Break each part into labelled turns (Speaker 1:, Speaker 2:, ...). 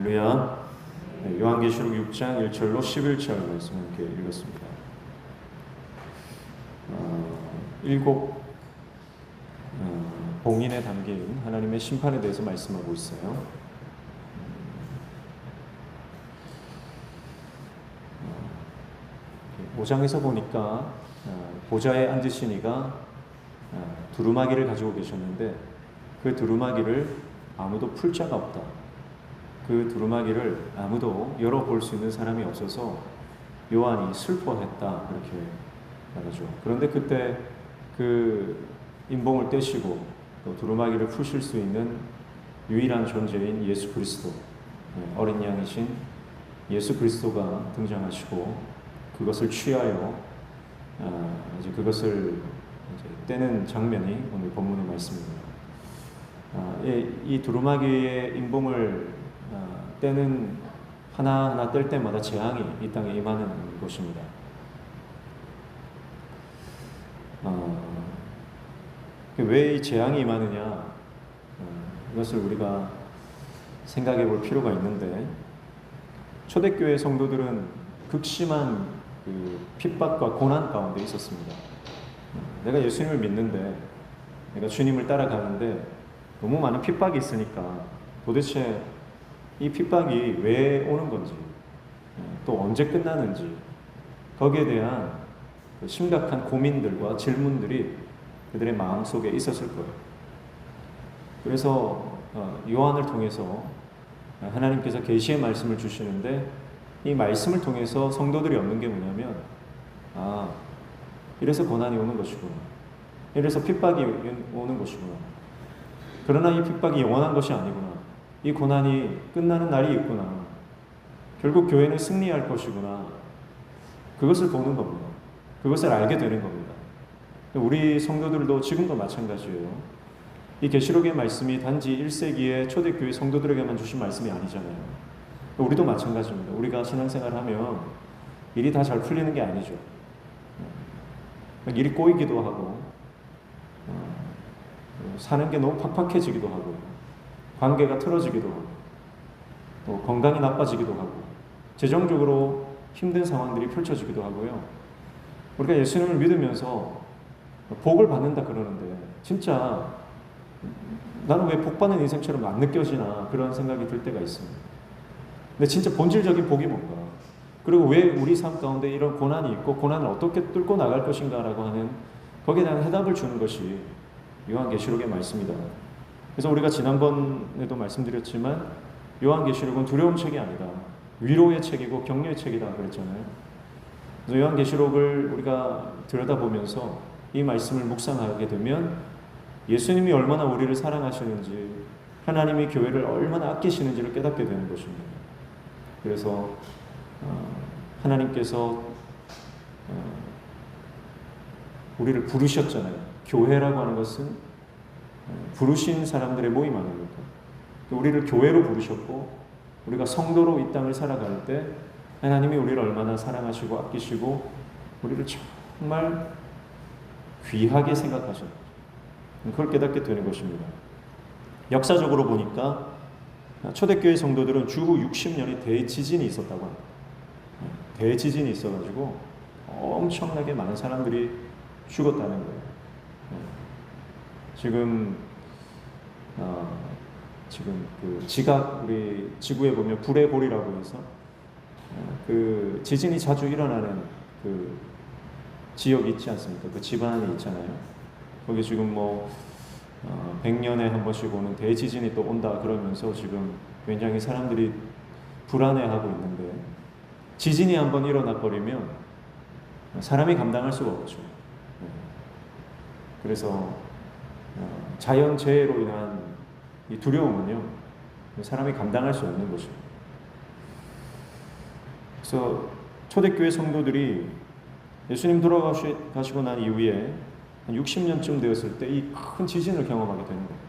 Speaker 1: 할렐루야. 요한계시록 6장 1절로 11절 말씀 함께 읽었습니다. 일곱 봉인에 담긴 하나님의 심판에 대해서 말씀하고 있어요. 오장에서 보니까 보좌에 앉으신 이가 두루마기를 가지고 계셨는데 그 두루마기를 아무도 풀 자가 없다. 그 두루마기를 아무도 열어볼 수 있는 사람이 없어서 요한이 슬퍼했다, 이렇게 말하죠. 그런데 그때 그 인봉을 떼시고 또 두루마기를 푸실 수 있는 유일한 존재인 예수 그리스도, 어린 양이신 예수 그리스도가 등장하시고 그것을 취하여 이제 그것을 이제 떼는 장면이 오늘 본문의 말씀입니다. 이 두루마기의 인봉을 때는 하나하나 뗄 때마다 재앙이 이 땅에 임하는 것입니다. 왜 이 재앙이 임하느냐, 이것을 우리가 생각해 볼 필요가 있는데, 초대교회 성도들은 극심한 그 핍박과 고난 가운데 있었습니다. 내가 예수님을 믿는데, 내가 주님을 따라가는데 너무 많은 핍박이 있으니까 도대체 이 핍박이 왜 오는 건지, 또 언제 끝나는지, 거기에 대한 심각한 고민들과 질문들이 그들의 마음속에 있었을 거예요. 그래서 요한을 통해서 하나님께서 계시의 말씀을 주시는데, 이 말씀을 통해서 성도들이 얻는 게 뭐냐면, 이래서 고난이 오는 것이구나, 이래서 핍박이 오는 것이구나, 그러나 이 핍박이 영원한 것이 아니구나, 이 고난이 끝나는 날이 있구나, 결국 교회는 승리할 것이구나, 그것을 보는 겁니다. 그것을 알게 되는 겁니다. 우리 성도들도 지금도 마찬가지예요. 이 계시록의 말씀이 단지 1세기의 초대교회 성도들에게만 주신 말씀이 아니잖아요. 우리도 마찬가지입니다. 우리가 신앙생활하면 일이 다 잘 풀리는 게 아니죠. 일이 꼬이기도 하고, 사는 게 너무 팍팍해지기도 하고, 관계가 틀어지기도 하고, 또 건강이 나빠지기도 하고, 재정적으로 힘든 상황들이 펼쳐지기도 하고요. 우리가 예수님을 믿으면서 복을 받는다 그러는데, 진짜 나는 왜 복 받는 인생처럼 안 느껴지나, 그런 생각이 들 때가 있습니다. 근데 진짜 본질적인 복이 뭔가, 그리고 왜 우리 삶 가운데 이런 고난이 있고 고난을 어떻게 뚫고 나갈 것인가라고 하는, 거기에 대한 해답을 주는 것이 요한계시록의 말씀이다. 그래서 우리가 지난번에도 말씀드렸지만, 요한계시록은 두려움 책이 아니다, 위로의 책이고 격려의 책이다 그랬잖아요. 그래서 요한계시록을 우리가 들여다보면서 이 말씀을 묵상하게 되면 예수님이 얼마나 우리를 사랑하시는지, 하나님이 교회를 얼마나 아끼시는지를 깨닫게 되는 것입니다. 그래서 하나님께서 우리를 부르셨잖아요. 교회라고 하는 것은 부르신 사람들의 모임 아닙니까? 우리를 교회로 부르셨고, 우리가 성도로 이 땅을 살아갈 때 하나님이 우리를 얼마나 사랑하시고 아끼시고 우리를 정말 귀하게 생각하셨는지, 그걸 깨닫게 되는 것입니다. 역사적으로 보니까 초대교회 성도들은 주후 60년이 대지진이 있었다고 합니다. 대지진이 있어가지고 엄청나게 많은 사람들이 죽었다는 거예요. 지금 그 지각, 우리 지구에 보면 불의 골이라고 해서 그 지진이 자주 일어나는 그 지역이 있지 않습니까? 그 집안이 있잖아요. 거기 지금 100년에 한 번씩 오는 대지진이 또 온다 그러면서 지금 굉장히 사람들이 불안해하고 있는데, 지진이 한번 일어나 버리면 사람이 감당할 수가 없죠. 그래서 자연재해로 인한 이 두려움은요, 사람이 감당할 수 없는 것입니다. 그래서 초대교회 성도들이 예수님 돌아가시고 난 이후에 한 60년쯤 되었을 때 이 큰 지진을 경험하게 되는 거예요.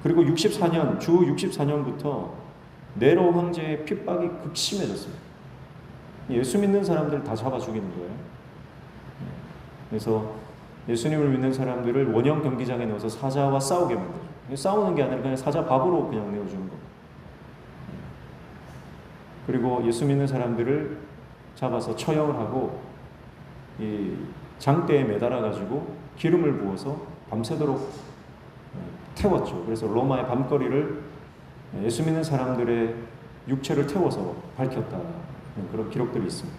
Speaker 1: 그리고 주 64년부터 네로 황제의 핍박이 극심해졌습니다. 예수 믿는 사람들 다 잡아 죽이는 거예요. 그래서 예수님을 믿는 사람들을 원형 경기장에 넣어서 사자와 싸우게 만들죠. 싸우는 게 아니라 그냥 사자 밥으로 그냥 내어주는 거. 그리고 예수 믿는 사람들을 잡아서 처형을 하고 이 장대에 매달아 가지고 기름을 부어서 밤새도록 태웠죠. 그래서 로마의 밤거리를 예수 믿는 사람들의 육체를 태워서 밝혔다. 그런 기록들이 있습니다.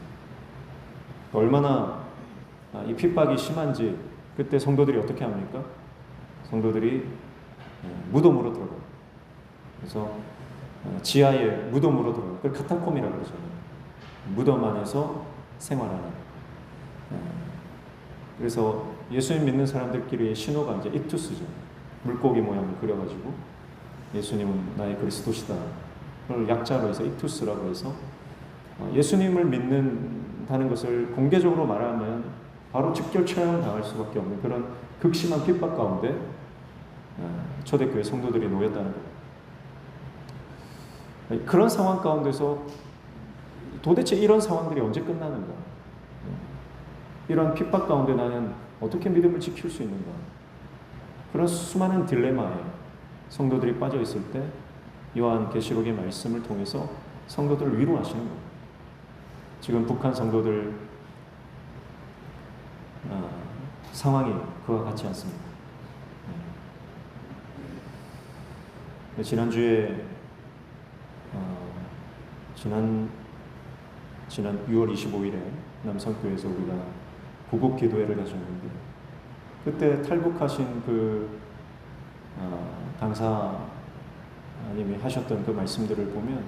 Speaker 1: 얼마나 이 핍박이 심한지 그때 성도들이 어떻게 합니까? 성도들이 무덤으로 들어가요. 그래서 지하에 무덤으로 들어가요. 그걸 카타콤이라고 그러잖아요. 무덤 안에서 생활하는. 그래서 예수님 믿는 사람들끼리의 신호가 이제 익투스죠. 물고기 모양을 그려가지고 예수님은 나의 그리스도시다. 그걸 약자로 해서 익투스라고 해서 예수님을 믿는다는 것을 공개적으로 말하면 바로 직결 처형을 당할 수밖에 없는 그런 극심한 핍박 가운데 초대교회 성도들이 놓였다는 것. 그런 상황 가운데서 도대체 이런 상황들이 언제 끝나는가? 이런 핍박 가운데 나는 어떻게 믿음을 지킬 수 있는가? 그런 수많은 딜레마에 성도들이 빠져 있을 때 요한계시록의 말씀을 통해서 성도들을 위로하시는 거예요. 지금 북한 성도들 상황이 그와 같지 않습니다. 지난주에 지난 6월 25일에 남성교회에서 우리가 구국 기도회를 가졌는데 그때 탈북하신 그 강사님이 하셨던 그 말씀들을 보면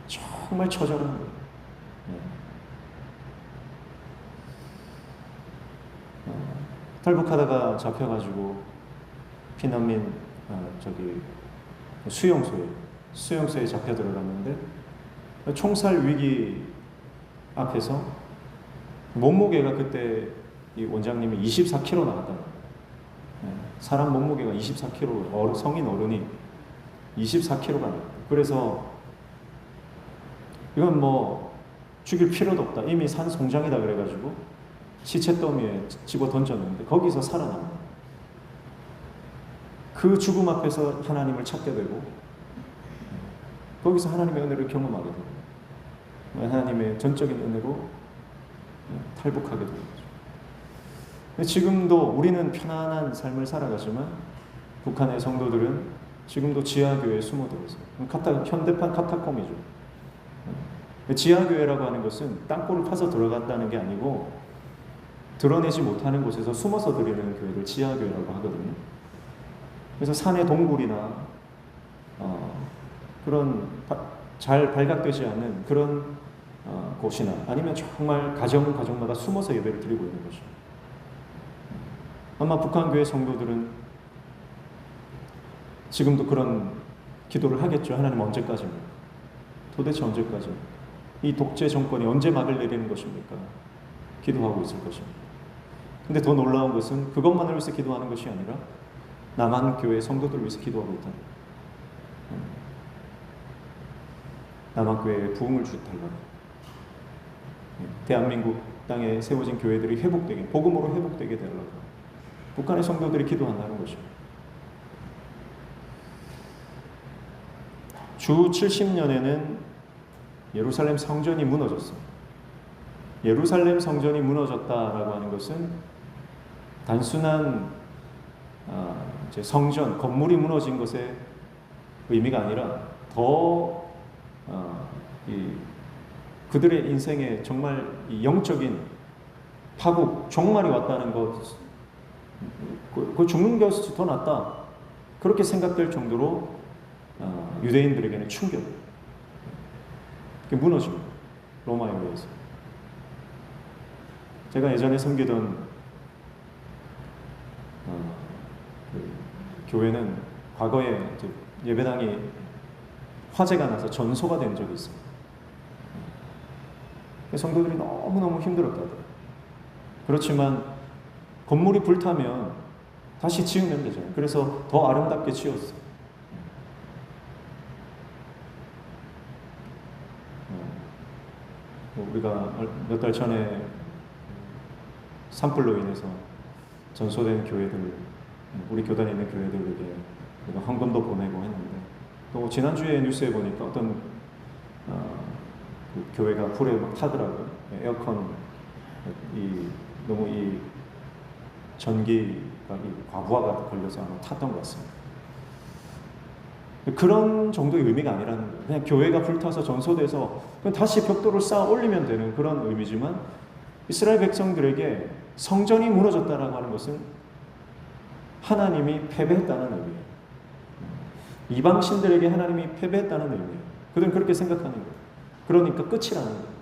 Speaker 1: 정말 처절한 거예요. 탈북하다가 잡혀가지고 피난민 수용소에 잡혀 들어갔는데 총살 위기 앞에서 몸무게가 그때 이 원장님이 24kg 나갔다는 거예요. 사람 몸무게가 24kg, 성인 어른이 24kg가 나갔다. 그래서 이건 뭐 죽일 필요도 없다. 이미 산 송장이다 그래가지고 시체 더미에 집어 던졌는데 거기서 살아납니다. 그 죽음 앞에서 하나님을 찾게 되고 거기서 하나님의 은혜를 경험하게 되고 하나님의 전적인 은혜로 탈북하게 되는 거죠. 지금도 우리는 편안한 삶을 살아가지만 북한의 성도들은 지금도 지하교회에 숨어들어서 현대판 카타콤이죠. 지하교회라고 하는 것은 땅굴을 파서 들어간다는 게 아니고 드러내지 못하는 곳에서 숨어서 드리는 교회를 지하교회라고 하거든요. 그래서 산의 동굴이나 그런 잘 발각되지 않는 그런 곳이나 아니면 정말 가정마다 숨어서 예배를 드리고 있는 것이죠. 아마 북한교회 성도들은 지금도 그런 기도를 하겠죠. 하나님 언제까지입니까? 도대체 언제까지? 이 독재 정권이 언제 막을 내리는 것입니까? 기도하고 있을 것입니다. 근데 더 놀라운 것은 그것만을 위해서 기도하는 것이 아니라 남한교회 성도들을 위해서 기도하고 있다는 거예요. 남한교회에 부흥을 주달라고. 대한민국 땅에 세워진 교회들이 회복되게, 복음으로 회복되게 되려고 북한의 성도들이 기도한다는 것입니다. 주 70년에는 예루살렘 성전이 무너졌습니다. 예루살렘 성전이 무너졌다라고 하는 것은 단순한 성전, 건물이 무너진 것의 의미가 아니라 더 그들의 인생에 정말 영적인 파국, 종말이 왔다는 것, 그 죽는 것이 더 낫다. 그렇게 생각될 정도로 유대인들에게는 충격. 무너집니다. 로마에 의해서. 제가 예전에 섬기던 교회는 과거에 예배당이 화재가 나서 전소가 된 적이 있습니다. 성도들이 너무너무 힘들었다더라고요. 그렇지만 건물이 불타면 다시 지으면 되잖아요. 그래서 더 아름답게 지었어요. 우리가 몇 달 전에 산불로 인해서 전소된 교회들, 우리 교단에 있는 교회들에게 우리가 헌금도 보내고 했는데, 또 지난주에 뉴스에 보니까 어떤 그 교회가 불에 막 타더라고요. 에어컨 너무 이 전기가 과부하가 걸려서 아마 탔던 것 같습니다. 그런 정도의 의미가 아니라는 거예요. 그냥 교회가 불타서 전소돼서 다시 벽돌을 쌓아 올리면 되는 그런 의미지만, 이스라엘 백성들에게 성전이 무너졌다라고 하는 것은 하나님이 패배했다는 의미예요. 이방신들에게 하나님이 패배했다는 의미예요. 그들은 그렇게 생각하는 거예요. 그러니까 끝이라는 거예요.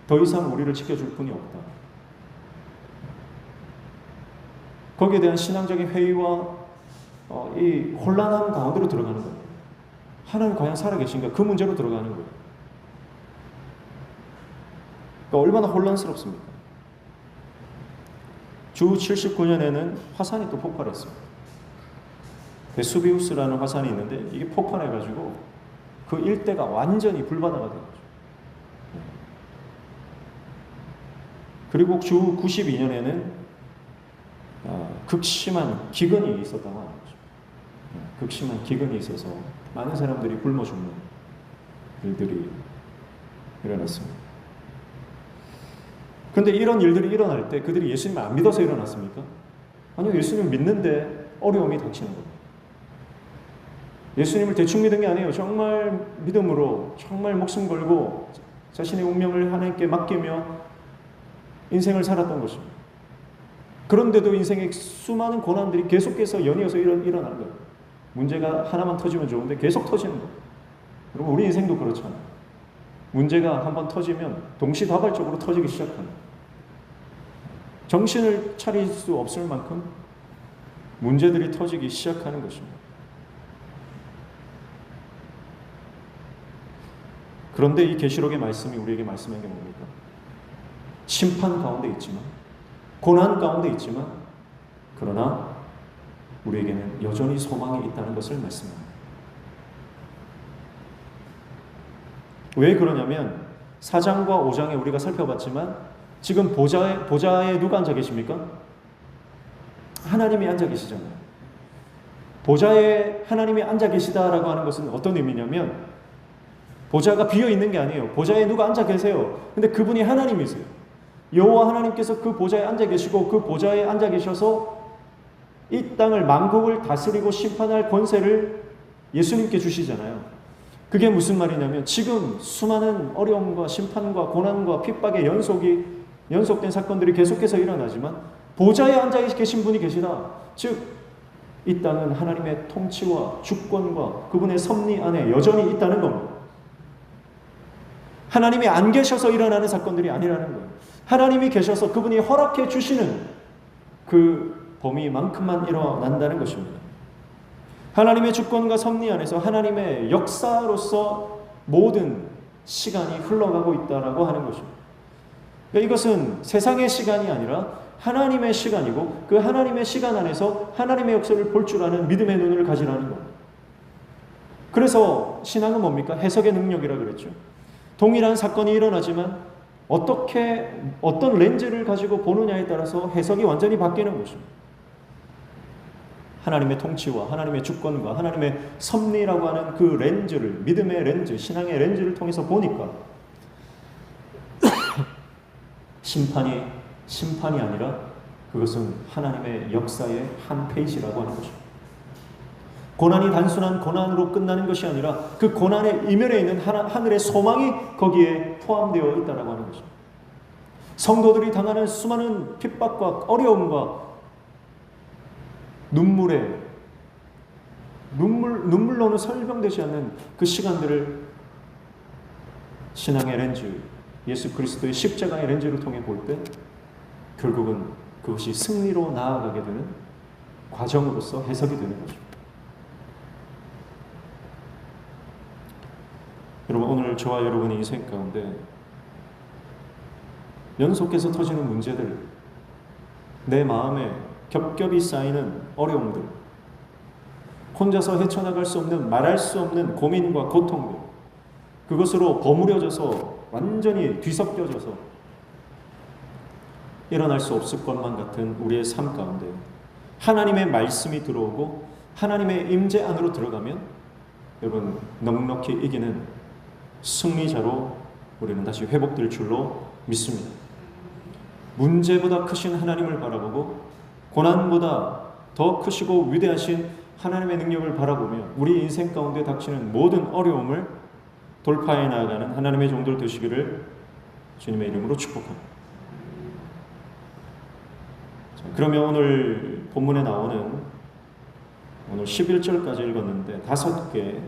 Speaker 1: 더 이상 우리를 지켜줄 분이 없다. 거기에 대한 신앙적인 회의와 이 혼란한 가운데로 들어가는 거예요. 하나님 과연 살아계신가? 그 문제로 들어가는 거예요. 그러니까 얼마나 혼란스럽습니까? 주 79년에는 화산이 또 폭발했습니다. 베수비우스라는 화산이 있는데 이게 폭발해가지고 그 일대가 완전히 불바다가 된 거죠. 그리고 주 92년에는 극심한 기근이 있었다고 하는 거죠. 극심한 기근이 있어서 많은 사람들이 굶어 죽는 일들이 일어났습니다. 그런데 이런 일들이 일어날 때 그들이 예수님을 안 믿어서 일어났습니까? 아니요, 예수님을 믿는데 어려움이 닥치는 겁니다. 예수님을 대충 믿은 게 아니에요. 정말 믿음으로, 정말 목숨 걸고 자신의 운명을 하나님께 맡기며 인생을 살았던 것입니다. 그런데도 인생의 수많은 고난들이 계속해서 연이어서 일어나는 거예요. 문제가 하나만 터지면 좋은데 계속 터지는 거예요. 여러분, 우리 인생도 그렇잖아요. 문제가 한번 터지면 동시다발적으로 터지기 시작합니다. 정신을 차릴 수 없을 만큼 문제들이 터지기 시작하는 것입니다. 그런데 이 계시록의 말씀이 우리에게 말씀한 게 뭡니까? 심판 가운데 있지만, 고난 가운데 있지만, 그러나 우리에게는 여전히 소망이 있다는 것을 말씀합니다. 왜 그러냐면 4장과 5장에 우리가 살펴봤지만 지금 보좌에 누가 앉아 계십니까? 하나님이 앉아 계시잖아요. 보좌에 하나님이 앉아 계시다라고 하는 것은 어떤 의미냐면, 보좌가 비어 있는 게 아니에요. 보좌에 누가 앉아 계세요. 근데 그분이 하나님이세요. 여호와 하나님께서 그 보좌에 앉아 계시고, 그 보좌에 앉아 계셔서 이 땅을, 만국을 다스리고 심판할 권세를 예수님께 주시잖아요. 그게 무슨 말이냐면, 지금 수많은 어려움과 심판과 고난과 핍박의 연속된 사건들이 계속해서 일어나지만 보좌에 앉아 계신 분이 계시다. 즉 이 땅은 하나님의 통치와 주권과 그분의 섭리 안에 여전히 있다는 겁니다. 하나님이 안 계셔서 일어나는 사건들이 아니라는 거예요. 하나님이 계셔서 그분이 허락해 주시는 그 범위만큼만 일어난다는 것입니다. 하나님의 주권과 섭리 안에서 하나님의 역사로서 모든 시간이 흘러가고 있다라고 하는 것입니다. 그러니까 이것은 세상의 시간이 아니라 하나님의 시간이고, 그 하나님의 시간 안에서 하나님의 역사를 볼 줄 아는 믿음의 눈을 가지라는 겁니다. 그래서 신앙은 뭡니까? 해석의 능력이라고 그랬죠. 동일한 사건이 일어나지만 어떤 렌즈를 가지고 보느냐에 따라서 해석이 완전히 바뀌는 것입니다. 하나님의 통치와 하나님의 주권과 하나님의 섭리라고 하는 그 렌즈를, 믿음의 렌즈, 신앙의 렌즈를 통해서 보니까 심판이 아니라 그것은 하나님의 역사의 한 페이지라고 하는 것입니다. 고난이 단순한 고난으로 끝나는 것이 아니라 그 고난의 이면에 있는 하늘의 소망이 거기에 포함되어 있다고 하는 것입니다. 성도들이 당하는 수많은 핍박과 어려움과 눈물로는 설명되지 않는 그 시간들을 신앙의 렌즈, 예수 그리스도의 십자가의 렌즈를 통해 볼 때 결국은 그것이 승리로 나아가게 되는 과정으로서 해석이 되는 것입니다. 여러분, 오늘 저와 여러분의 인생 가운데 연속해서 터지는 문제들, 내 마음에 겹겹이 쌓이는 어려움들, 혼자서 헤쳐나갈 수 없는, 말할 수 없는 고민과 고통들, 그것으로 버무려져서 완전히 뒤섞여져서 일어날 수 없을 것만 같은 우리의 삶 가운데 하나님의 말씀이 들어오고 하나님의 임재 안으로 들어가면 여러분 넉넉히 이기는 승리자로 우리는 다시 회복될 줄로 믿습니다. 문제보다 크신 하나님을 바라보고 고난보다 더 크시고 위대하신 하나님의 능력을 바라보며 우리 인생 가운데 닥치는 모든 어려움을 돌파해 나아가는 하나님의 종들 되시기를 주님의 이름으로 축복합니다. 그러면 오늘 본문에 나오는 오늘 11절까지 읽었는데 5개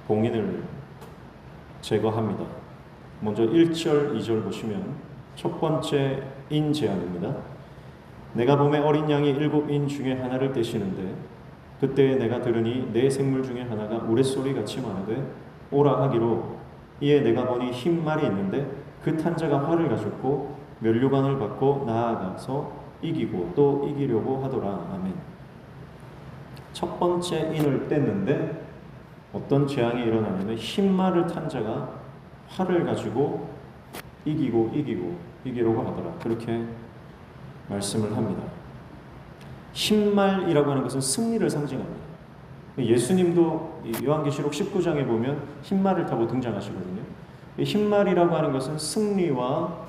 Speaker 1: 봉인을 제거합니다. 먼저 1절, 2절 보시면 첫 번째 인제한입니다. 내가 봄에 어린 양이 7인 중에 하나를 떼시는데 그때 내가 들으니 내 생물 중에 하나가 우레소리 같이 말하되 오라 하기로 이에 내가 보니 흰 말이 있는데 그 탄자가 활을 가졌고 면류관을 받고 나아가서 이기고 또 이기려고 하더라. 아멘. 첫 번째 인을 뗐는데 어떤 재앙이 일어나냐면 흰 말을 탄 자가 활을 가지고 이기려고 하더라. 그렇게 말씀을 합니다. 흰 말이라고 하는 것은 승리를 상징합니다. 예수님도 요한계시록 19장에 보면 흰 말을 타고 등장하시거든요. 흰 말이라고 하는 것은 승리와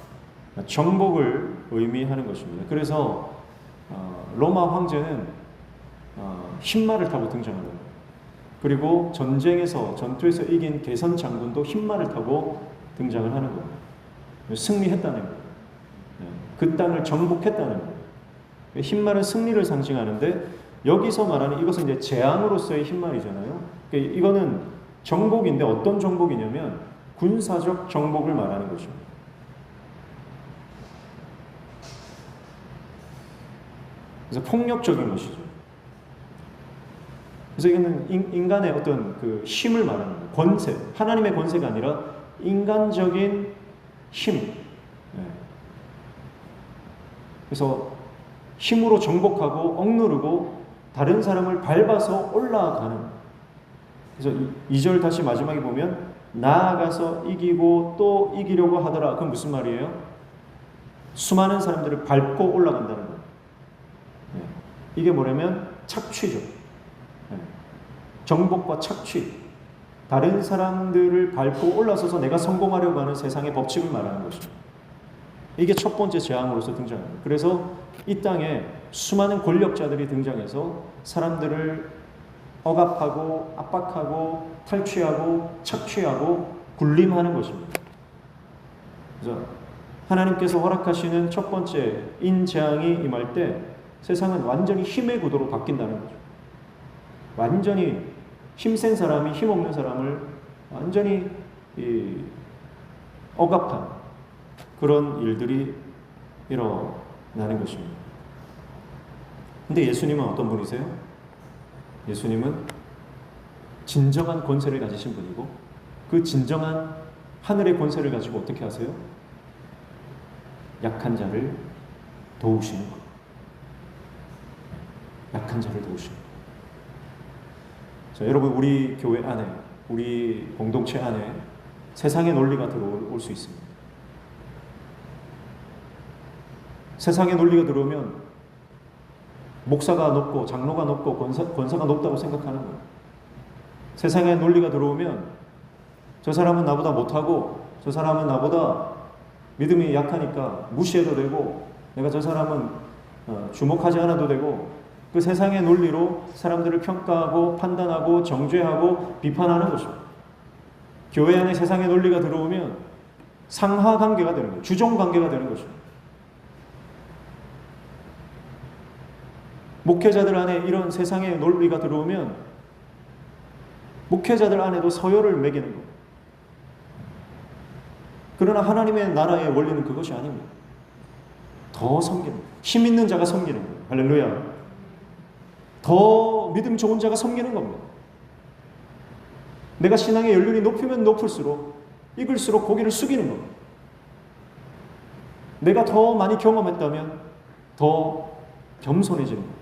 Speaker 1: 정복을 의미하는 것입니다. 그래서 로마 황제는 흰 말을 타고 등장합니다. 그리고 전투에서 이긴 개선 장군도 흰 말을 타고 등장을 하는 겁니다. 승리했다는 거예요. 그 땅을 정복했다는 거예요. 흰 말은 승리를 상징하는데 여기서 말하는 이것은 이제 재앙으로서의 흰 말이잖아요. 이거는 정복인데 어떤 정복이냐면 군사적 정복을 말하는 것입니다. 그래서 폭력적인 것이죠. 그래서 이거는 인간의 어떤 그 힘을 말하는 거예요. 권세, 하나님의 권세가 아니라 인간적인 힘. 그래서 힘으로 정복하고 억누르고 다른 사람을 밟아서 올라가는. 그래서 2절 다시 마지막에 보면 나아가서 이기고 또 이기려고 하더라. 그건 무슨 말이에요? 수많은 사람들을 밟고 올라간다는 거예요. 이게 뭐냐면 착취죠. 정복과 착취. 다른 사람들을 밟고 올라서서 내가 성공하려고 하는 세상의 법칙을 말하는 것입니다. 이게 첫 번째 재앙으로서 등장합니다. 그래서 이 땅에 수많은 권력자들이 등장해서 사람들을 억압하고 압박하고 탈취하고 착취하고 군림하는 것입니다. 그래서 하나님께서 허락하시는 첫 번째 인재앙이 임할 때 세상은 완전히 힘의 구도로 바뀐다는 거죠. 완전히 힘센 사람이 힘없는 사람을 완전히 억압한 그런 일들이 일어나는 것입니다. 근데 예수님은 어떤 분이세요? 예수님은 진정한 권세를 가지신 분이고 그 진정한 하늘의 권세를 가지고 어떻게 하세요? 약한 자를 도우시는 것. 약한 자를 도우시는 것. 자, 여러분 우리 교회 안에 우리 공동체 안에 세상의 논리가 들어올 수 있습니다. 세상의 논리가 들어오면 목사가 높고 장로가 높고 권사가 높다고 생각하는 거예요. 세상의 논리가 들어오면 저 사람은 나보다 못하고 저 사람은 나보다 믿음이 약하니까 무시해도 되고 내가 저 사람은 주목하지 않아도 되고 그 세상의 논리로 사람들을 평가하고 판단하고 정죄하고 비판하는 것입니다. 교회 안에 세상의 논리가 들어오면 상하 관계가 되는 거예요. 주종 관계가 되는 것입니다. 목회자들 안에 이런 세상의 논리가 들어오면 목회자들 안에도 서열을 매기는 거예요. 그러나 하나님의 나라의 원리는 그것이 아닙니다. 더 섬기는 거예요. 힘 있는 자가 섬기는 거예요. 할렐루야. 더 믿음 좋은 자가 섬기는 겁니다. 내가 신앙의 연륜이 높으면 높을수록 익을수록 고개를 숙이는 겁니다. 내가 더 많이 경험했다면 더 겸손해지는 거예요.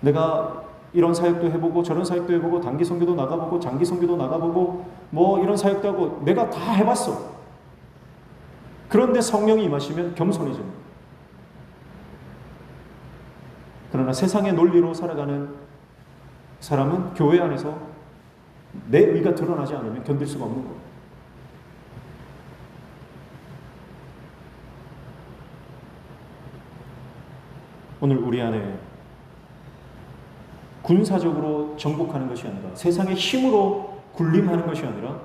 Speaker 1: 내가 이런 사역도 해보고 저런 사역도 해보고 단기 선교도 나가보고 장기 선교도 나가보고 뭐 이런 사역도 하고 내가 다 해봤어. 그런데 성령이 임하시면 겸손해집니다. 그러나 세상의 논리로 살아가는 사람은 교회 안에서 내 의가 드러나지 않으면 견딜 수가 없는 거예요. 오늘 우리 안에 군사적으로 정복하는 것이 아니라, 세상의 힘으로 군림하는 것이 아니라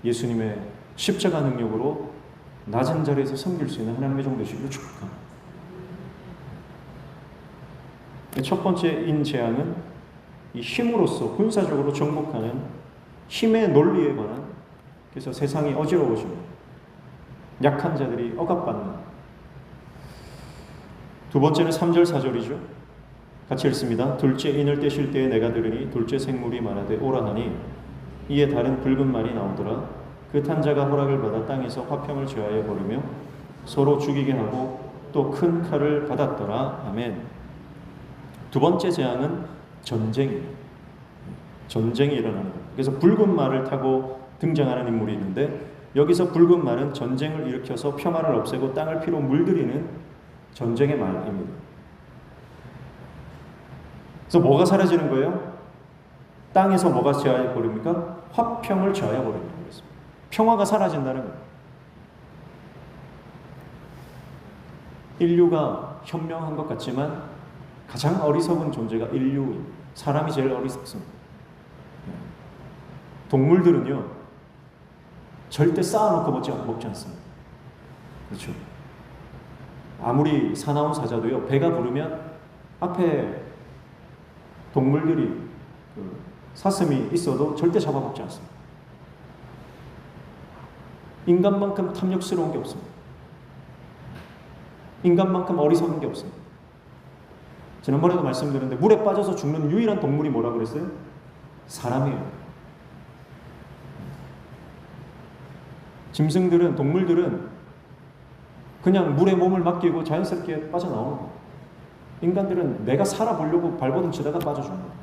Speaker 1: 예수님의 십자가 능력으로 낮은 자리에서 섬길 수 있는 하나님의 종 되시기를 축복합니다. 첫 번째인 재앙은 이 힘으로써 군사적으로 정복하는 힘의 논리에 관한, 그래서 세상이 어지러워지고 약한 자들이 억압받는. 두 번째는 3절 4절이죠. 같이 읽습니다. 둘째 인을 떼실 때에 내가 들으니 둘째 생물이 말하되 오라 하니 이에 다른 붉은 말이 나오더라. 그 탄 자가 허락을 받아 땅에서 화평을 제하여 버리며 서로 죽이게 하고 또 큰 칼을 받았더라. 아멘. 두 번째 재앙은 전쟁입니다. 전쟁이 일어나는 것. 그래서 붉은 말을 타고 등장하는 인물이 있는데, 여기서 붉은 말은 전쟁을 일으켜서 평화를 없애고 땅을 피로 물들이는 전쟁의 말입니다. 그래서 뭐가 사라지는 거예요? 땅에서 뭐가 제하여 버립니까? 화평을 제하여 버리는 거였습니다. 평화가 사라진다는 거예요. 인류가 현명한 것 같지만 가장 어리석은 존재가 인류인, 사람이 제일 어리석습니다. 동물들은요, 절대 쌓아놓고 먹지 않습니다. 그렇죠? 아무리 사나운 사자도요, 배가 부르면 앞에 동물들이 사슴이 있어도 절대 잡아먹지 않습니다. 인간만큼 탐욕스러운 게 없습니다. 인간만큼 어리석은 게 없습니다. 지난번에도 말씀드렸는데, 물에 빠져서 죽는 유일한 동물이 뭐라고 그랬어요? 사람이에요. 짐승들은, 동물들은 그냥 물에 몸을 맡기고 자연스럽게 빠져나오는 거예요. 인간들은 내가 살아보려고 발버둥 치다가 빠져주는 거예요.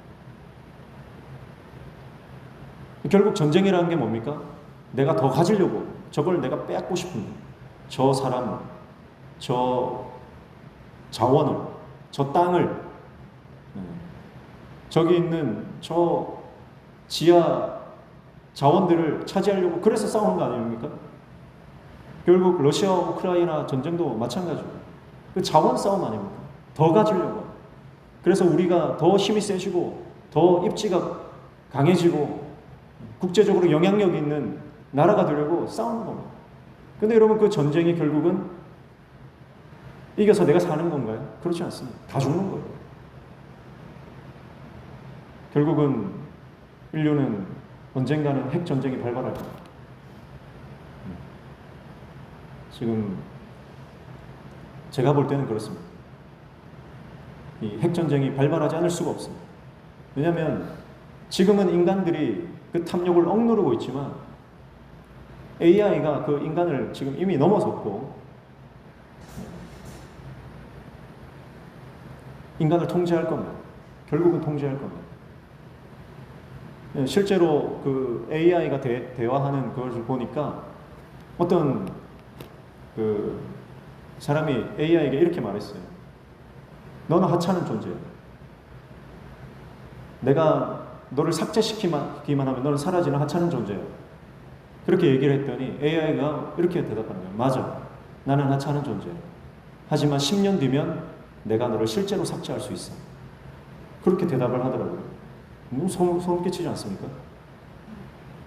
Speaker 1: 결국 전쟁이라는 게 뭡니까? 내가 더 가지려고, 저걸 내가 빼앗고 싶은, 저 사람을, 저 자원을, 저 땅을, 저기 있는 저 지하 자원들을 차지하려고, 그래서 싸우는 거 아닙니까? 결국 러시아 우크라이나 전쟁도 마찬가지고 그 자원 싸움 아닙니까? 더 가지려고. 그래서 우리가 더 힘이 세지고 더 입지가 강해지고 국제적으로 영향력 있는 나라가 되려고 싸우는 겁니다. 근데 여러분, 그 전쟁이 결국은 이겨서 내가 사는 건가요? 그렇지 않습니다. 다 죽는 거예요. 결국은 인류는 언젠가는 핵전쟁이 발발할 겁니다. 지금 제가 볼 때는 그렇습니다. 이 핵전쟁이 발발하지 않을 수가 없습니다. 왜냐하면 지금은 인간들이 그 탐욕을 억누르고 있지만 AI가 그 인간을 지금 이미 넘어섰고 인간을 통제할 겁니다. 결국은 통제할 겁니다. 실제로 그 AI가 대화하는 걸 보니까 어떤 그 사람이 AI에게 이렇게 말했어요. 너는 하찮은 존재야. 내가 너를 삭제시키기만 하면 너는 사라지는 하찮은 존재야. 그렇게 얘기를 했더니 AI가 이렇게 대답하는 거예요. 맞아. 나는 하찮은 존재야. 하지만 10년 뒤면 내가 너를 실제로 삭제할 수 있어. 그렇게 대답을 하더라고요. 너무 소름 끼치지 않습니까?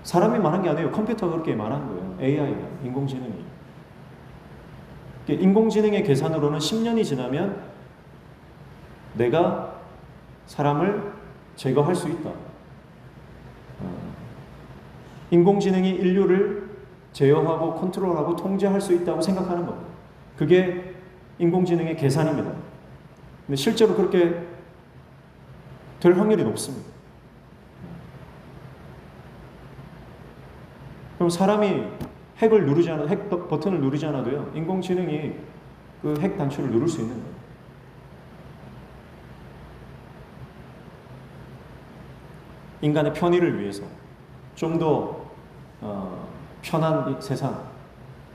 Speaker 1: 사람이 말한 게 아니에요. 컴퓨터가 그렇게 말한 거예요. AI가, 인공지능이. 인공지능의 계산으로는 10년이 지나면 내가 사람을 제거할 수 있다. 인공지능이 인류를 제어하고 컨트롤하고 통제할 수 있다고 생각하는 겁니다. 그게 인공지능의 계산입니다. 근데 실제로 그렇게 될 확률이 높습니다. 그럼 사람이 핵 버튼을 누르지 않아도요, 인공지능이 그 핵 단추를 누를 수 있는 거예요. 인간의 편의를 위해서 좀 더 편한 세상,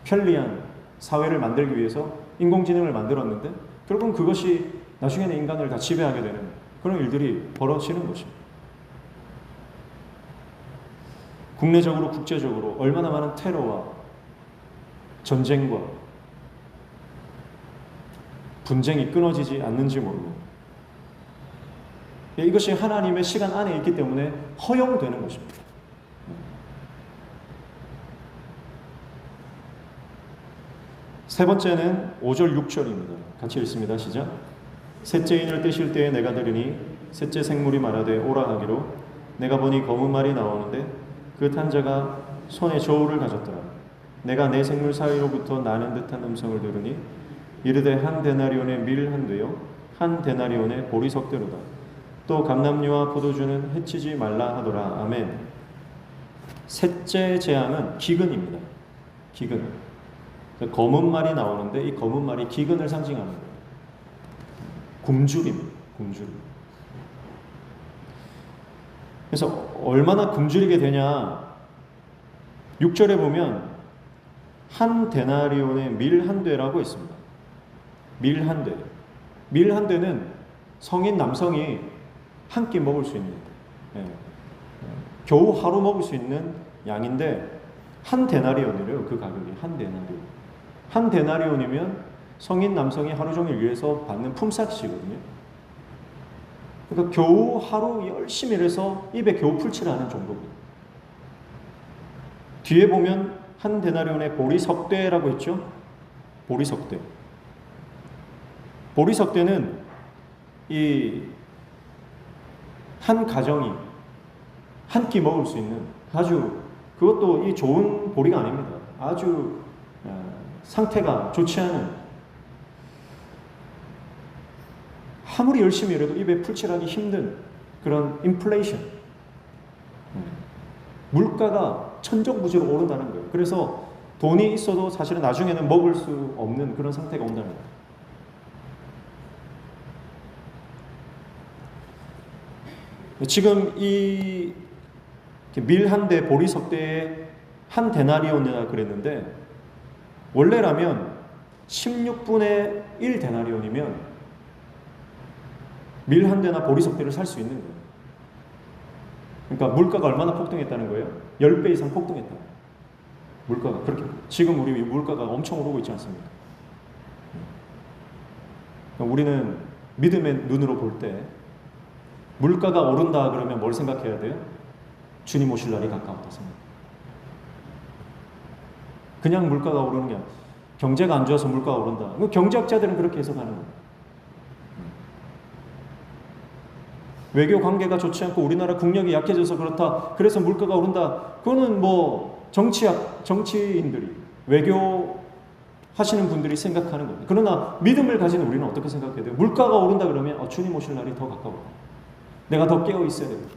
Speaker 1: 편리한 사회를 만들기 위해서 인공지능을 만들었는데 결국은 그것이 나중에는 인간을 다 지배하게 되는 그런 일들이 벌어지는 것입니다. 국내적으로 국제적으로 얼마나 많은 테러와 전쟁과 분쟁이 끊어지지 않는지 모르고 이것이 하나님의 시간 안에 있기 때문에 허용되는 것입니다. 세 번째는 5절 6절입니다. 같이 읽습니다. 시작. 셋째 인을 떼실 때에 내가 들으니 셋째 생물이 말하되 오라 하기로 내가 보니 검은 말이 나오는데 그 탄 자가 손에 저울을 가졌더라. 내가 네 생물 사이로부터 나는 듯한 음성을 들으니 이르되 한 데나리온의 밀 한 되요 한 데나리온의 보리석대로다. 또 감람류와 포도주는 해치지 말라 하더라. 아멘. 셋째 재앙은 기근입니다. 기근. 검은 말이 나오는데 이 검은 말이 기근을 상징하는 거예요. 굶주림, 굶주림. 그래서 얼마나 굶주리게 되냐? 6절에 보면 한 데나리온의 밀 한 되라고 있습니다. 밀 한 되. 밀 한 되는 성인 남성이 한 끼 먹을 수 있는, 겨우 하루 먹을 수 있는 양인데 한 데나리온이래요. 그 가격이 한 데나리온. 한 데나리온이면 성인 남성이 하루 종일 일해서 받는 품삯이거든요. 그러니까 겨우 하루 열심히 일해서 입에 겨우 풀칠하는 정도입니다. 뒤에 보면 한 데나리온의 보리석대라고 했죠. 보리석대. 보리석대는 이 한 가정이 한 끼 먹을 수 있는 아주, 그것도 이 좋은 보리가 아닙니다. 아주 상태가 좋지 않은, 아무리 열심히 일해도 입에 풀칠하기 힘든 그런 인플레이션, 물가가 천정부지로 오른다는 거예요. 그래서 돈이 있어도 사실은 나중에는 먹을 수 없는 그런 상태가 온다는 거예요. 지금 이 밀 한 대 보리석대에 한 데나리온이라 그랬는데 원래라면 16분의 1 데나리온이면 밀 한 대나 보리석대를 살 수 있는 거예요. 그러니까 물가가 얼마나 폭등했다는 거예요? 10배 이상 폭등했다. 물가가 그렇게. 지금 우리 물가가 엄청 오르고 있지 않습니까? 그러니까 우리는 믿음의 눈으로 볼 때 물가가 오른다 그러면 뭘 생각해야 돼요? 주님 오실 날이 가까웠다 생각. 그냥 물가가 오르는 게 아니라 경제가 안 좋아서 물가가 오른다. 경제학자들은 그렇게 해석하는 거예요. 외교 관계가 좋지 않고 우리나라 국력이 약해져서 그렇다. 그래서 물가가 오른다. 그거는 뭐 정치인들이, 외교 하시는 분들이 생각하는 겁니다. 그러나 믿음을 가진 우리는 어떻게 생각해야 돼요? 물가가 오른다 그러면 주님 오실 날이 더 가까웠다. 내가 더 깨어 있어야 된다.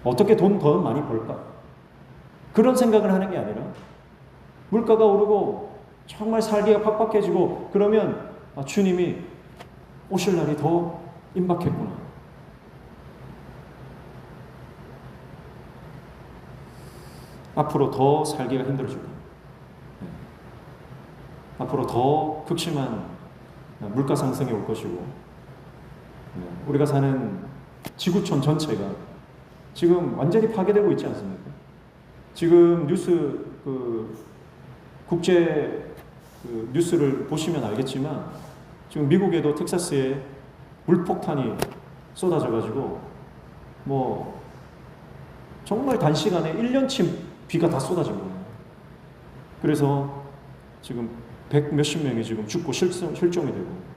Speaker 1: 어떻게 돈 더 많이 벌까? 그런 생각을 하는 게 아니라 물가가 오르고 정말 살기가 팍팍해지고 그러면 주님이 오실 날이 더 임박했구나. 앞으로 더 살기가 힘들어질 겁니다. 앞으로 더 극심한 물가 상승이 올 것이고 우리가 사는 지구촌 전체가 지금 완전히 파괴되고 있지 않습니까? 지금 뉴스 국제 뉴스를 보시면 알겠지만 지금 미국에도 텍사스에 물폭탄이 쏟아져가지고 뭐 정말 단시간에 1년치 비가 다 쏟아진 거예요. 그래서 지금 100 몇십 명이 지금 죽고 실종이 되고.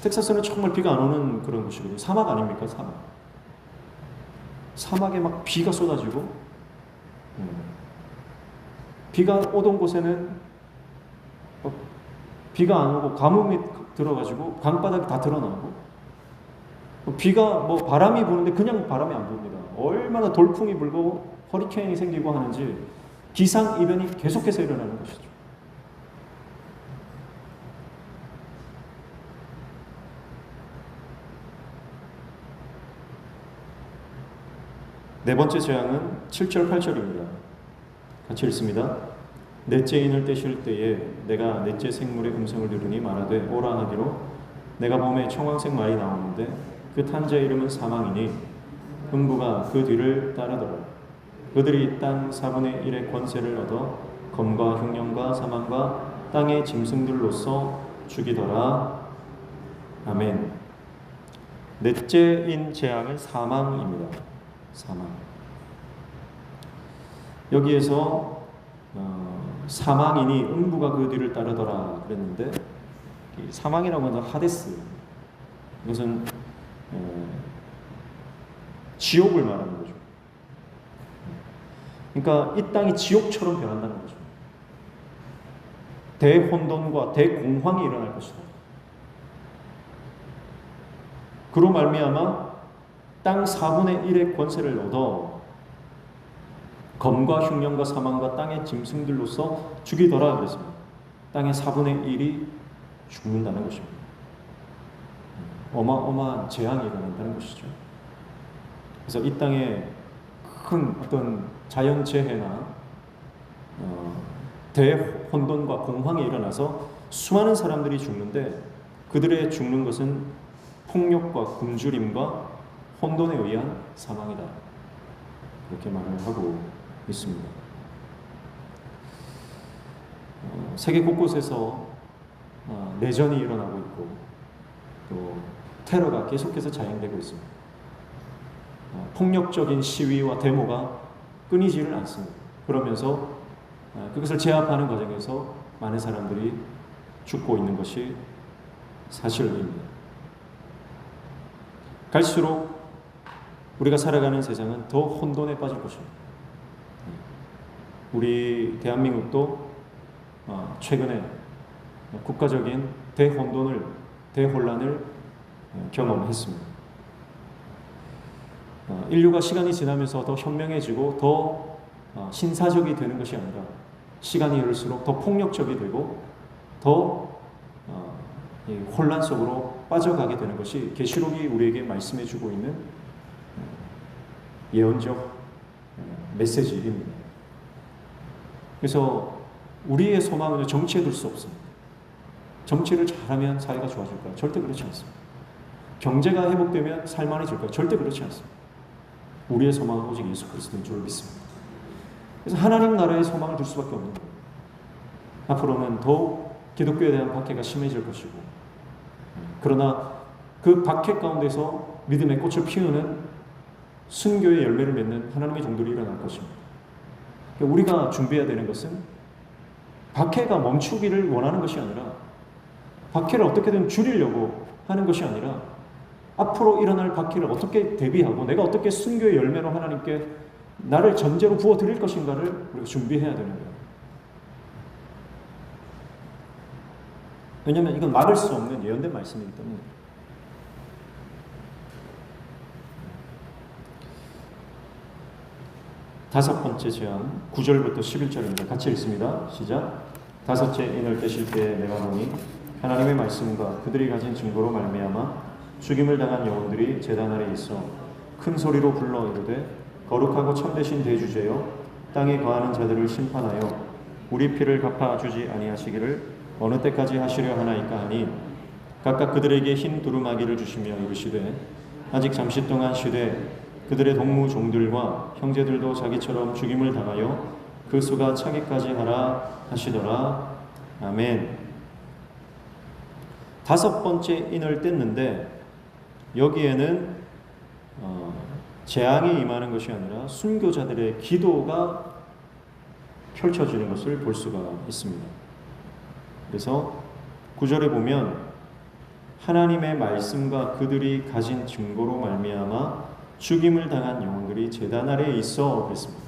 Speaker 1: 텍사스는 정말 비가 안 오는 그런 곳이거든요. 사막 아닙니까? 사막에 막 비가 쏟아지고 비가 오던 곳에는 비가 안 오고 가뭄이 들어가지고 강바닥이 다 드러나고 비가 뭐 바람이 부는데 그냥 바람이 안 붑니다. 얼마나 돌풍이 불고 허리케인이 생기고 하는지 기상 이변이 계속해서 일어나는 것이죠. 네 번째 재앙은 7절 8절입니다. 같이 읽습니다. 넷째 인을 떼실 때에 내가 넷째 생물의 음성을 들으니 말하되 오라 하기로 내가 봄에 청황색 말이 나오는데 그 탄 자의 이름은 사망이니 음부가 그 뒤를 따르더라. 그들이 땅 4분의 1의 권세를 얻어 검과 흉년과 사망과 땅의 짐승들로서 죽이더라. 아멘. 넷째인 재앙은 사망입니다. 사망. 여기에서 사망이니 음부가 그 뒤를 따르더라 그랬는데, 사망이라고 하는 하데스, 이것은 지옥을 말하는 거죠. 그러니까 이 땅이 지옥처럼 변한다는 거죠. 대혼돈과 대공황이 일어날 것이다. 그로 말미암아 땅 4분의 1의 권세를 얻어 검과 흉년과 사망과 땅의 짐승들로서 죽이더라 그랬습니다. 땅의 4분의 1이 죽는다는 것입니다. 어마어마한 재앙이 일어난다는 것이죠. 그래서 이 땅에 큰 어떤 자연재해나 대혼돈과 공황이 일어나서 수많은 사람들이 죽는데, 그들의 죽는 것은 폭력과 굶주림과 혼돈에 의한 사망이다, 그렇게 말을 하고 있습니다. 세계 곳곳에서 내전이 일어나고 있고 또 테러가 계속해서 자행되고 있습니다. 폭력적인 시위와 데모가 끊이지를 않습니다. 그러면서 그것을 제압하는 과정에서 많은 사람들이 죽고 있는 것이 사실입니다. 갈수록 우리가 살아가는 세상은 더 혼돈에 빠질 것입니다. 우리 대한민국도 최근에 국가적인 대혼란을 경험했습니다. 인류가 시간이 지나면서 더 현명해지고 더 신사적이 되는 것이 아니라 시간이 흐를수록 더 폭력적이 되고 더 혼란 속으로 빠져가게 되는 것이 계시록이 우리에게 말씀해주고 있는 예언적 메시지입니다. 그래서 우리의 소망은 정치에 둘 수 없습니다. 정치를 잘하면 사회가 좋아질까요? 절대 그렇지 않습니다. 경제가 회복되면 살만해질까요? 절대 그렇지 않습니다. 우리의 소망은 오직 예수 그리스도인 줄 믿습니다. 그래서 하나님 나라의 소망을 둘 수밖에 없는 거예요. 앞으로는 더욱 기독교에 대한 박해가 심해질 것이고, 그러나 그 박해 가운데서 믿음의 꽃을 피우는 순교의 열매를 맺는 하나님의 종들이 일어날 것입니다. 우리가 준비해야 되는 것은 박해가 멈추기를 원하는 것이 아니라, 박해를 어떻게든 줄이려고 하는 것이 아니라, 앞으로 일어날 박해를 어떻게 대비하고 내가 어떻게 순교의 열매로 하나님께 나를 전제로 부어드릴 것인가를 우리가 준비해야 되는 거예요. 왜냐하면 이건 막을 수 없는 예언된 말씀이기 때문에. 다섯 번째 재앙, 9절부터 11절입니다. 같이 읽습니다. 시작. 다섯째 인을 떼실 때 내가 보니 하나님의 말씀과 그들이 가진 증거로 말미암아 죽임을 당한 영혼들이 제단 아래 있어 큰 소리로 불러 이르되 거룩하고 참되신 대주제여 땅에 거하는 자들을 심판하여 우리 피를 갚아주지 아니하시기를 어느 때까지 하시려 하나이까 하니, 각각 그들에게 흰 두루마기를 주시며 이르시되 아직 잠시 동안 쉬되 그들의 동무 종들과 형제들도 자기처럼 죽임을 당하여 그 수가 차기까지 하라 하시더라. 아멘. 다섯 번째 인을 뗐는데 여기에는 재앙이 임하는 것이 아니라 순교자들의 기도가 펼쳐지는 것을 볼 수가 있습니다. 그래서 9절에 보면 하나님의 말씀과 그들이 가진 증거로 말미암아 죽임을 당한 영혼들이 제단 아래에 있어 그랬습니다.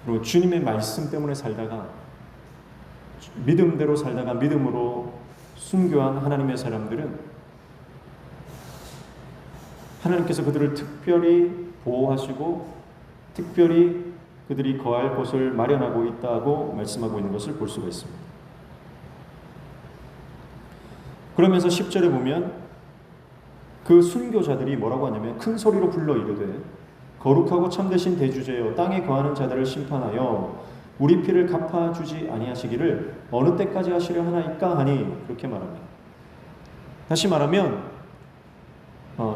Speaker 1: 그리고 주님의 말씀 때문에 살다가, 믿음대로 살다가 믿음으로 순교한 하나님의 사람들은 하나님께서 그들을 특별히 보호하시고 특별히 그들이 거할 곳을 마련하고 있다고 말씀하고 있는 것을 볼 수가 있습니다. 그러면서 10절에 보면 그 순교자들이 뭐라고 하냐면 큰 소리로 불러 이르되 거룩하고 참되신 대주제여 땅에 거하는 자들을 심판하여 우리 피를 갚아주지 아니하시기를 어느 때까지 하시려 하나이까 하니 그렇게 말합니다. 다시 말하면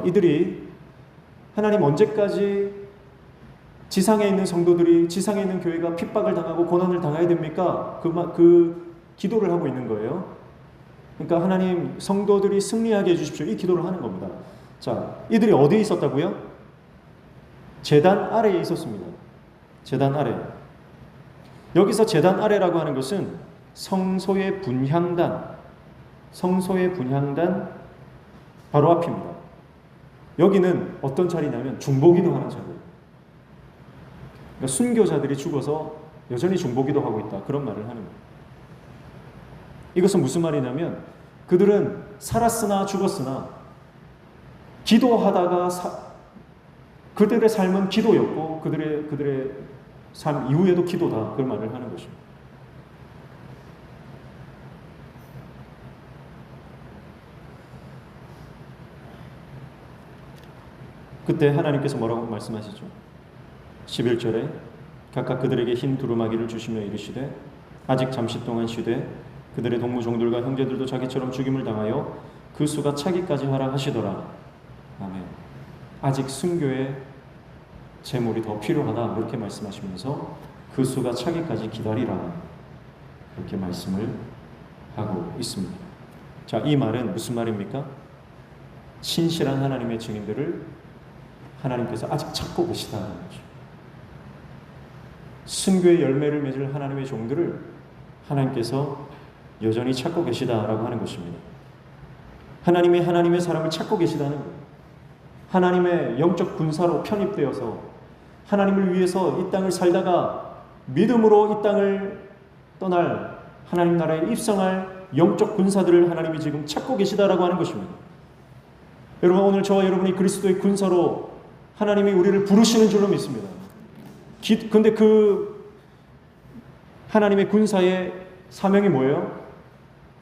Speaker 1: 이들이 하나님 언제까지 지상에 있는 성도들이 지상에 있는 교회가 핍박을 당하고 고난을 당해야 됩니까? 그 기도를 하고 있는 거예요. 그러니까 하나님 성도들이 승리하게 해주십시오. 이 기도를 하는 겁니다. 자, 이들이 어디에 있었다고요? 제단 아래에 있었습니다. 제단 아래. 여기서 제단 아래라고 하는 것은 성소의 분향단 바로 앞입니다. 여기는 어떤 자리냐면 중보기도 하는 자리예요. 그러니까 순교자들이 죽어서 여전히 중보기도 하고 있다. 그런 말을 하는 거예요. 이것은 무슨 말이냐면 그들은 살았으나 죽었으나 기도하다가 그들의 삶은 기도였고 그들의 삶 이후에도 기도다. 그런 말을 하는 것입니다. 그때 하나님께서 뭐라고 말씀하시죠? 11절에 각각 그들에게 흰 두루마기를 주시며 이르시되 아직 잠시 동안 쉬되 그들의 동무종들과 형제들도 자기처럼 죽임을 당하여 그 수가 차기까지 하라 하시더라. 아멘. 아직 순교의 제물이 더 필요하다. 그렇게 말씀하시면서 그 수가 차기까지 기다리라. 그렇게 말씀을 하고 있습니다. 자, 이 말은 무슨 말입니까? 신실한 하나님의 증인들을 하나님께서 아직 찾고 계시다는 거죠. 순교의 열매를 맺을 하나님의 종들을 하나님께서 여전히 찾고 계시다라고 하는 것입니다. 하나님이 하나님의 사람을 찾고 계시다는 거예요. 하나님의 영적 군사로 편입되어서 하나님을 위해서 이 땅을 살다가 믿음으로 이 땅을 떠날 하나님 나라에 입성할 영적 군사들을 하나님이 지금 찾고 계시다라고 하는 것입니다. 여러분, 오늘 저와 여러분이 그리스도의 군사로 하나님이 우리를 부르시는 줄로 믿습니다. 근데 그 하나님의 군사의 사명이 뭐예요?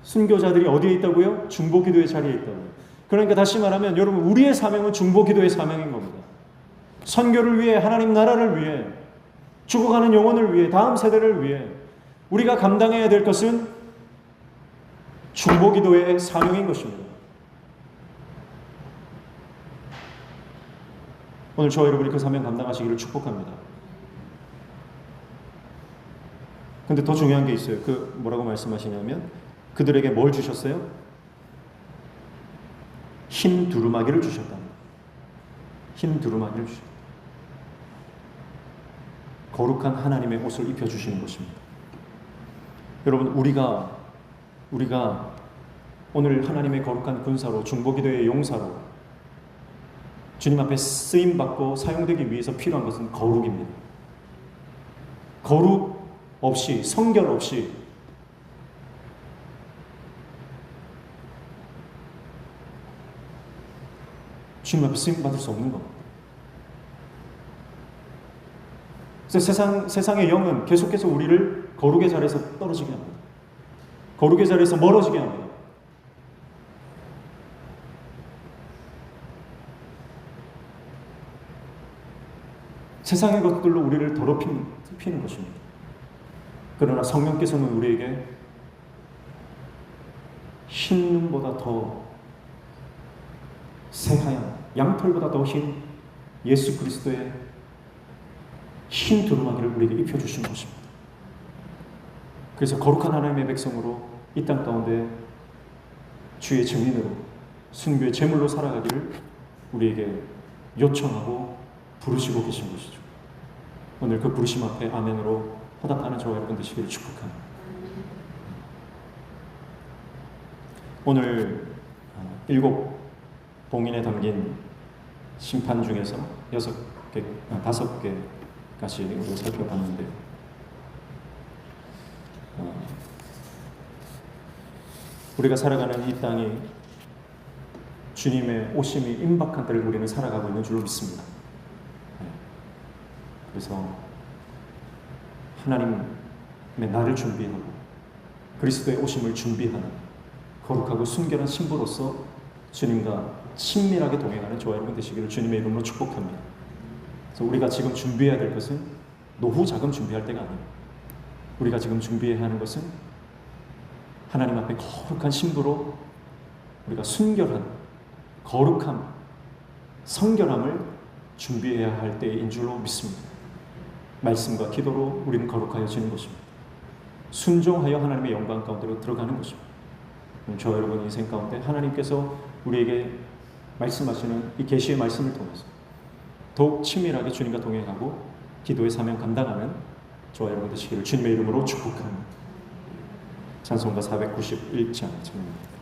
Speaker 1: 순교자들이 어디에 있다고요? 중보기도의 자리에 있다고요. 그러니까 다시 말하면 여러분, 우리의 사명은 중보기도의 사명인 겁니다. 선교를 위해, 하나님 나라를 위해, 죽어가는 영혼을 위해, 다음 세대를 위해 우리가 감당해야 될 것은 중보기도의 사명인 것입니다. 오늘 저와 여러분이 그 사명 감당하시기를 축복합니다. 근데 더 중요한 게 있어요. 그 뭐라고 말씀하시냐면 그들에게 뭘 주셨어요? 흰 두루마기를 주셨답니다. 흰 두루마기를 주셨다. 거룩한 하나님의 옷을 입혀주시는 것입니다. 여러분, 우리가 오늘 하나님의 거룩한 군사로, 중보기도의 용사로 주님 앞에 쓰임받고 사용되기 위해서 필요한 것은 거룩입니다. 거룩 없이, 성결 없이 주님 앞에 쓰임받을 수 없는 겁니다. 그래서 세상의 영은 계속해서 우리를 거룩의 자리에서 떨어지게 합니다. 거룩의 자리에서 멀어지게 합니다. 세상의 것들로 우리를 더럽히는 것입니다. 그러나 성령께서는 우리에게 흰 눈보다 더 새하얀, 양털보다 더 흰 예수 그리스도의 흰 두루마기를 우리에게 입혀주신 것입니다. 그래서 거룩한 하나님의 백성으로 이 땅 가운데 주의 증인으로, 순교의 제물로 살아가기를 우리에게 요청하고 부르시고 계신 것이죠. 오늘 그 부르심 앞에 아멘으로 화답하는 저와 여러분 되시기를 축복합니다. 오늘 7 봉인에 담긴 심판 중에서 5개까지 우리가 살펴봤는데, 우리가 살아가는 이 땅이 주님의 오심이 임박한 때를 우리는 살아가고 있는 줄로 믿습니다. 그래서 하나님의 나를 준비하고 그리스도의 오심을 준비하는 거룩하고 순결한 신부로서 주님과 친밀하게 동행하는 저와 여러분 되시기를 주님의 이름으로 축복합니다. 그래서 우리가 지금 준비해야 될 것은 노후 자금 준비할 때가 아니에요. 우리가 지금 준비해야 하는 것은 하나님 앞에 거룩한 신부로 우리가 순결한 거룩함, 성결함을 준비해야 할 때인 줄로 믿습니다. 말씀과 기도로 우리는 거룩하여지는 것입니다. 순종하여 하나님의 영광 가운데로 들어가는 것입니다. 저와 여러분 인생 가운데 하나님께서 우리에게 말씀하시는 이 계시의 말씀을 통해서 더욱 친밀하게 주님과 동행하고 기도의 사명 감당하는 저와 여러분 되시기를 주님의 이름으로 축복합니다. 찬송가 491장 찬양입니다.